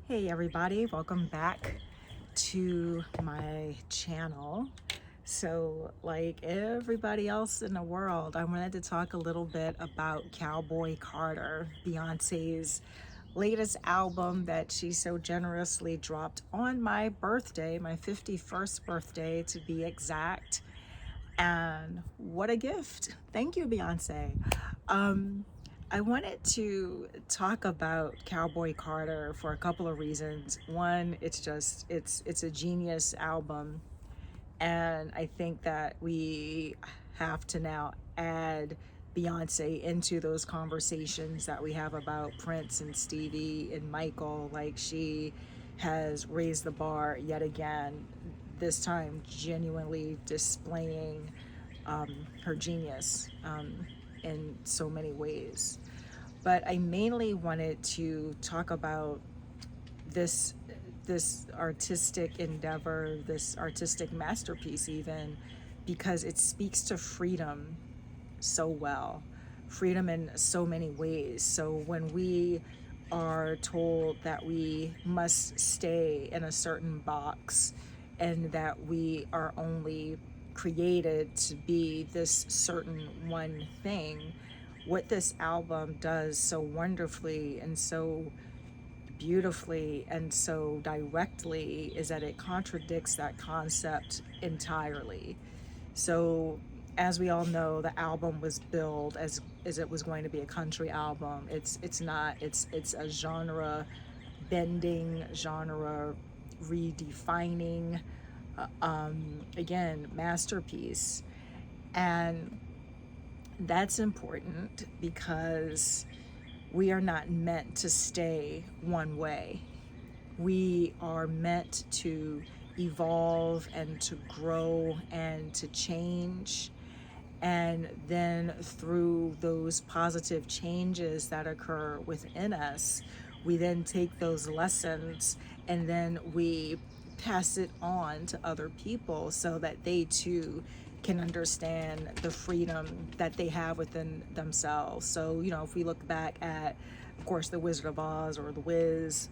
Hey everybody, welcome back to my channel. So like everybody else in the world, I wanted to talk a little bit about Cowboy Carter, Beyonce's latest album that she so generously dropped on my birthday, my 51st birthday to be exact. And what a gift. Thank you, Beyonce. I wanted to talk about Cowboy Carter for a couple of reasons. One, it's a genius album, and I think that we have to now add Beyonce into those conversations that we have about Prince and Stevie and Michael. Like, she has raised the bar yet again, this time genuinely displaying her genius in so many ways. But I mainly wanted to talk about this this artistic endeavor, this artistic masterpiece even, because it speaks to freedom so well. Freedom in so many ways. So when we are told that we must stay in a certain box and that we are only created to be this certain one thing, what this album does so wonderfully and so beautifully and so directly is that it contradicts that concept entirely. So, as we all know, the album was billed as it was going to be a country album. It's not. It's a genre bending, genre redefining, again, masterpiece. And that's important because we are not meant to stay one way. We are meant to evolve and to grow and to change. And then through those positive changes that occur within us, we then take those lessons and then we pass it on to other people so that they too can understand the freedom that they have within themselves. So, if we look back at, of course, The Wizard of Oz or The Wiz,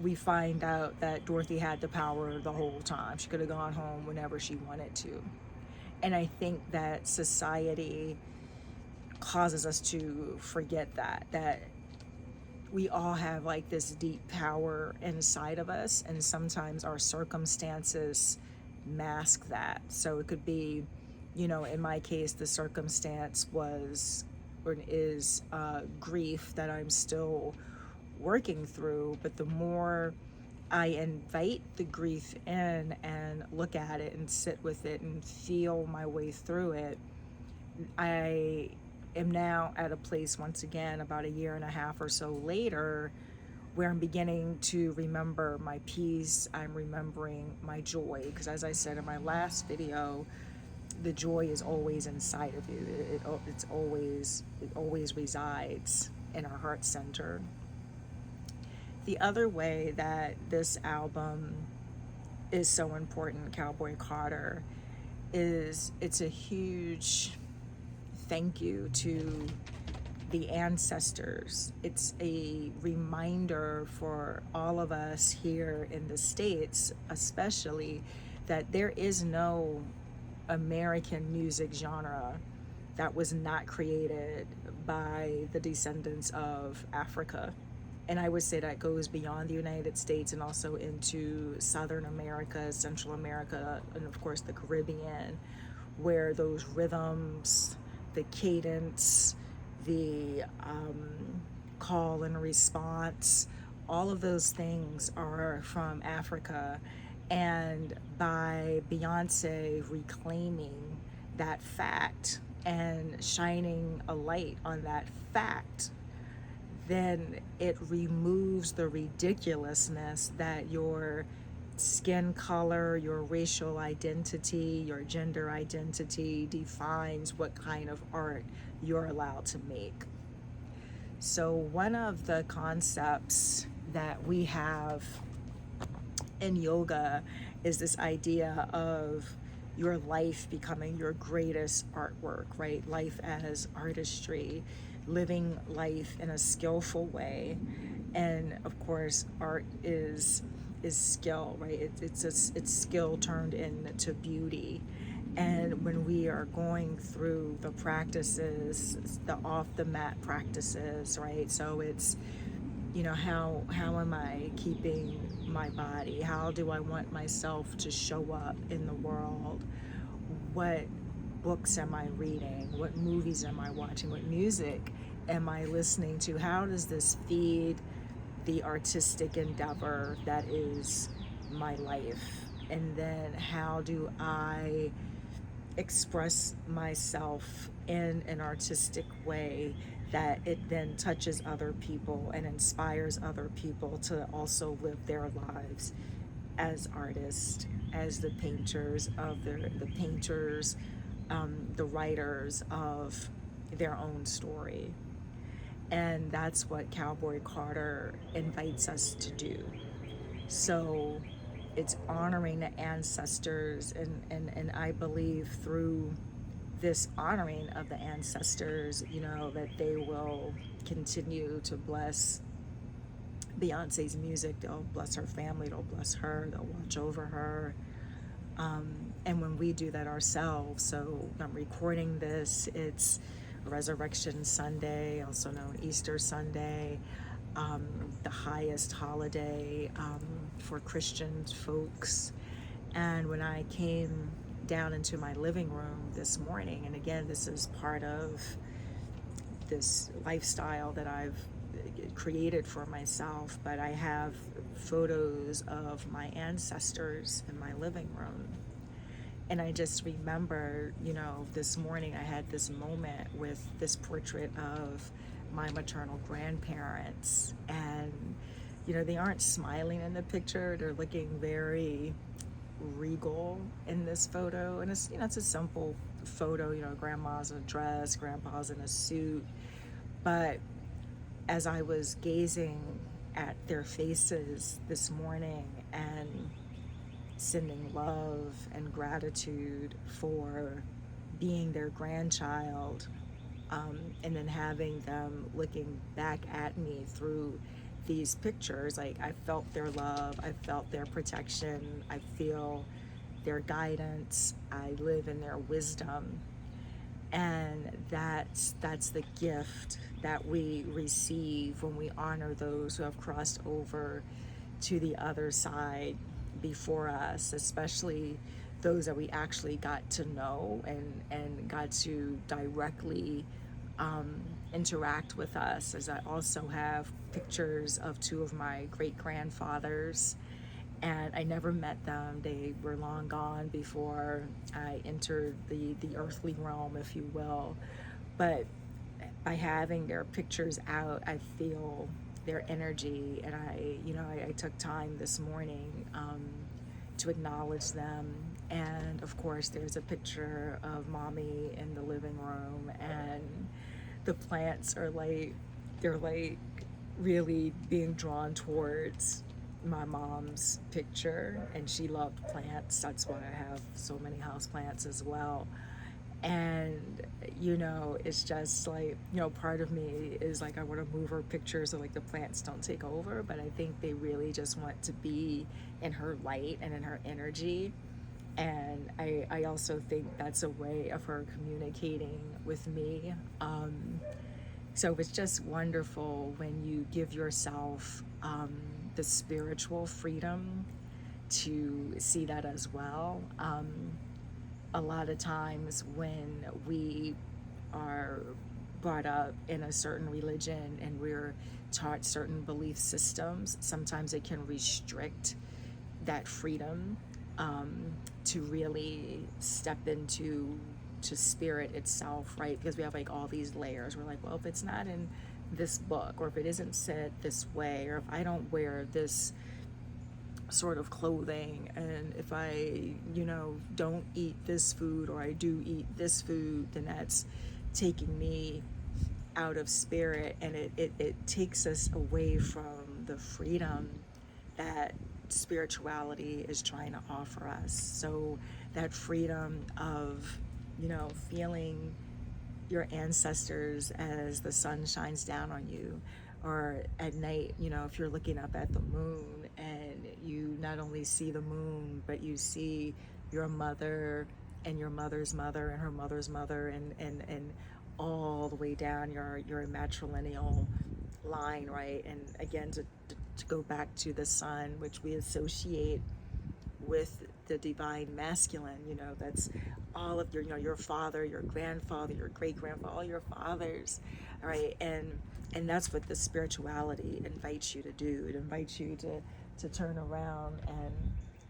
we find out that Dorothy had the power the whole time. She could have gone home whenever she wanted to. And I think that society causes us to forget that we all have like this deep power inside of us, and sometimes our circumstances mask that. So it could be, in my case, the circumstance was or is grief that I'm still working through. But the more I invite the grief in and look at it and sit with it and feel my way through it, I am now at a place, once again, about a year and a half or so later, where I'm beginning to remember my peace. I'm remembering my joy, because as I said in my last video, the joy is always inside of you. It always resides in our heart center. The other way that this album is so important, Cowboy Carter, is it's a huge thank you to the ancestors. It's a reminder for all of us here in the States, especially, that there is no American music genre that was not created by the descendants of Africa. And I would say that goes beyond the United States and also into Southern America, Central America, and of course the Caribbean, where those rhythms, the cadence, the call and response, all of those things are from Africa. And by Beyonce reclaiming that fact and shining a light on that fact, then it removes the ridiculousness that your skin color, your racial identity, your gender identity defines what kind of art you're allowed to make. So one of the concepts that we have in yoga is this idea of your life becoming your greatest artwork, right? Life as artistry, living life in a skillful way, And of course, art is skill, right? It's skill turned into beauty. And when we are going through the practices, the off the mat practices, right? So it's, how am I keeping my body? How do I want myself to show up in the world? What books am I reading? What movies am I watching? What music am I listening to? How does this feed the artistic endeavor that is my life? And then how do I express myself in an artistic way that it then touches other people and inspires other people to also live their lives as artists, as the painters of the painters, the writers of their own story. And that's what Cowboy Carter invites us to do. So it's honoring the ancestors, and I believe through this honoring of the ancestors, that they will continue to bless Beyonce's music. They'll bless her family, they'll bless her, they'll watch over her. And when we do that ourselves, so I'm recording this, it's Resurrection Sunday, also known Easter Sunday, the highest holiday for Christian folks. And when I came down into my living room this morning, and again, this is part of this lifestyle that I've created for myself, but I have photos of my ancestors in my living room. And I just remember, this morning I had this moment with this portrait of my maternal grandparents. And, they aren't smiling in the picture. They're looking very regal in this photo. And it's a simple photo, grandma's in a dress, grandpa's in a suit. But as I was gazing at their faces this morning and sending love and gratitude for being their grandchild, and then having them looking back at me through these pictures, like I felt their love, I felt their protection, I feel their guidance, I live in their wisdom. And that's the gift that we receive when we honor those who have crossed over to the other side before us, especially those that we actually got to know and got to directly interact with us. As I also have pictures of two of my great grandfathers, and I never met them. They were long gone before I entered the earthly realm, if you will. But by having their pictures out, I feel their energy, and I took time this morning to acknowledge them. And of course, there's a picture of mommy in the living room, and the plants are they're really being drawn towards my mom's picture, and she loved plants. That's why I have so many house plants as well. And it's just part of me is I want to move her picture so the plants don't take over, but I think they really just want to be in her light and in her energy. And I also think that's a way of her communicating with me. So it's just wonderful when you give yourself the spiritual freedom to see that as well. A lot of times when we are brought up in a certain religion and we're taught certain belief systems, sometimes it can restrict that freedom to really step into spirit itself, right? Because we have all these layers. We're well, if it's not in this book, or if it isn't said this way, or if I don't wear this sort of clothing, and if I don't eat this food, or I do eat this food, then that's taking me out of spirit, and it takes us away from the freedom that spirituality is trying to offer us. So that freedom of feeling your ancestors as the sun shines down on you, or at night, if you're looking up at the moon and you not only see the moon, but you see your mother and your mother's mother and her mother's mother, and all the way down your matrilineal line, right? And again, to go back to the sun, which we associate with the divine masculine, that's all of your father, your grandfather, your great grandfather, all your fathers, right? And that's what the spirituality invites you to do. It invites you to turn around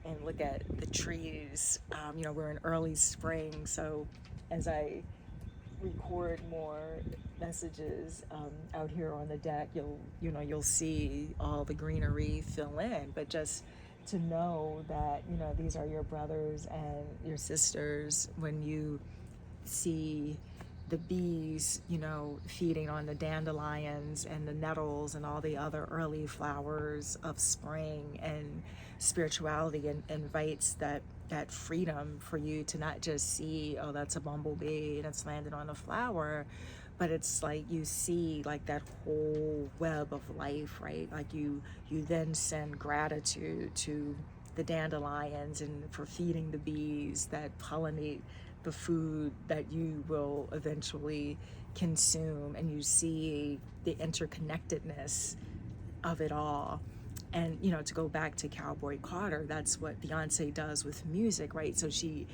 and look at the trees. We're in early spring, so as I record more messages out here on the deck, you'll see all the greenery fill in. But just to know that these are your brothers and your sisters, when you see the bees feeding on the dandelions and the nettles and all the other early flowers of spring, and spirituality invites that freedom for you to not just see, oh, that's a bumblebee and it's landed on a flower, but it's like you see like that whole web of life, right? Like you then send gratitude to the dandelions and for feeding the bees that pollinate the food that you will eventually consume, and you see the interconnectedness of it all. And to go back to Cowboy Carter, that's what Beyonce does with music, right? So she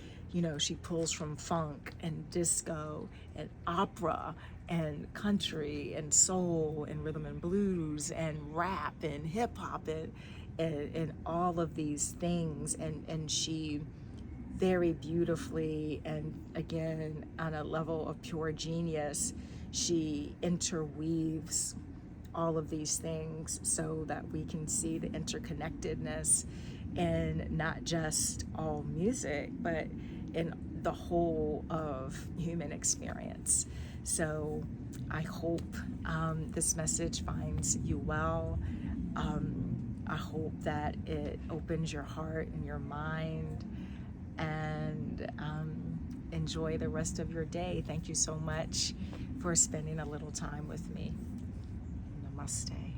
pulls from funk and disco and opera and country and soul and rhythm and blues and rap and hip hop and all of these things, and she very beautifully, and again on a level of pure genius, she interweaves all of these things so that we can see the interconnectedness in not just all music, but in the whole of human experience. So I hope this message finds you well. I hope that it opens your heart and your mind, and enjoy the rest of your day. Thank you so much for spending a little time with me. Namaste.